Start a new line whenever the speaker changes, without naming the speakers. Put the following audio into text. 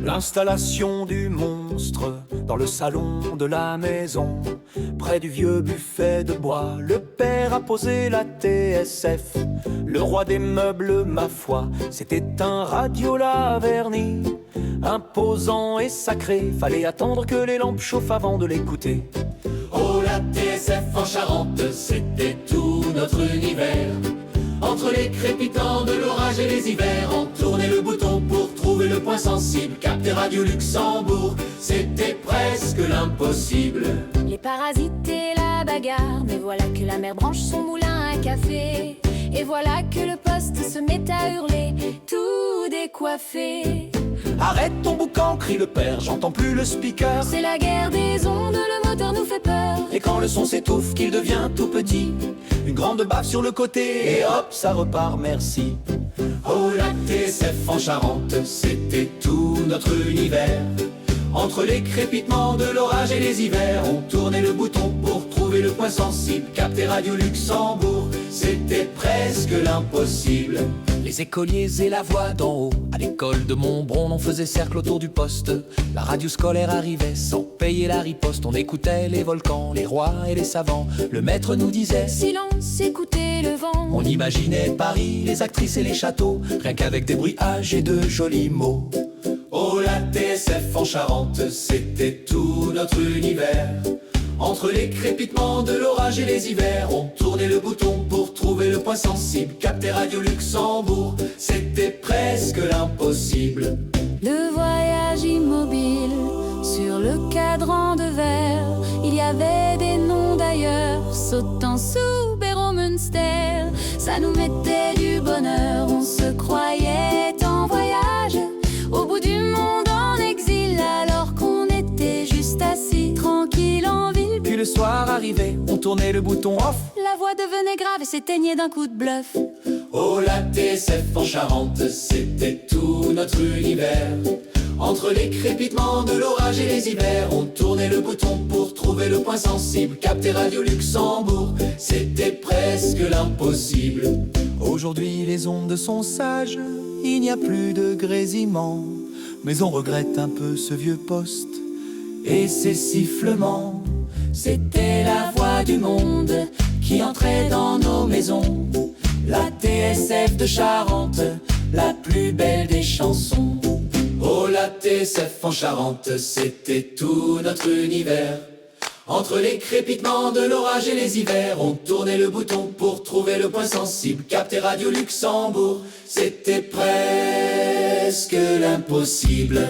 L'installation du monstre dans le salon de la maison. Près du vieux buffet de bois, le père a posé la TSF. Le roi des meubles, ma foi, c'était un Radiola verni. Imposant et sacré, fallait attendre que les lampes chauffent avant de l'écouter.
Oh, la TSF en Charente, c'était tout notre univers. Entre les crépitants de l'orage et les hivers, on tournait le bouton pour trouver le point sensible. Capter Radio Luxembourg, c'était presque l'impossible.
Les parasites et la bagarre, mais voilà que la mer branche son moulin à café. Et voilà que le poste se met à hurler, tout décoiffé.
Arrête ton boucan, crie le père, j'entends plus le speaker.
C'est la guerre des ondes, le moteur nous fait peur.
Et quand le son s'étouffe, qu'il devient tout petit, une grande baffe sur le côté, et hop, ça repart, merci.
Oh, la TSF en Charente, c'était tout notre univers. Entre les crépitements de l'orage et les hivers, on tournait le bouton pour trouver le point sensible. Capter Radio Luxembourg, c'était presque l'impossible.
Les écoliers et la voix d'en haut, à l'école de Montbron, on faisait cercle autour du poste. La radio scolaire arrivait sans payer la riposte. On écoutait les volcans, les rois et les savants. Le maître nous disait
silence, écoutez le vent.
On imaginait Paris, les actrices et les châteaux, rien qu'avec des bruitages et de jolis mots.
Oh, la TSF en Charente, c'était tout notre univers. Entre les crépitements de l'orage et les hivers, on tournait le bouton pour trouver le point sensible. Capter Radio Luxembourg, c'était presque l'impossible.
Le voyage immobile sur le cadran de verre. Il y avait des noms d'ailleurs, sautant sous Beromünster. Ça nous mettait du bonheur, on se croyait en voyage au bout du monde en exil, alors qu'on était juste assis tranquille en ville.
Puis le soir arrivait, on tournait le bouton off.
La voix devenait grave et s'éteignait d'un coup de bluff.
Oh, la TSF en Charente, c'était tout notre univers. Entre les crépitements de l'orage et les hivers, on tournait le bouton pour trouver le point sensible. Capter Radio Luxembourg, c'était presque l'impossible.
Aujourd'hui les ondes sont sages, il n'y a plus de grésillement. Mais on regrette un peu ce vieux poste et ses sifflements.
C'était la voix du monde qui entrait dans nos maisons. La TSF de Charente, la plus belle des chansons. Oh, la TSF en Charente, c'était tout notre univers. Entre les crépitements de l'orage et les hivers, on tournait le bouton pour trouver le point sensible. Capter Radio Luxembourg, c'était presque l'impossible.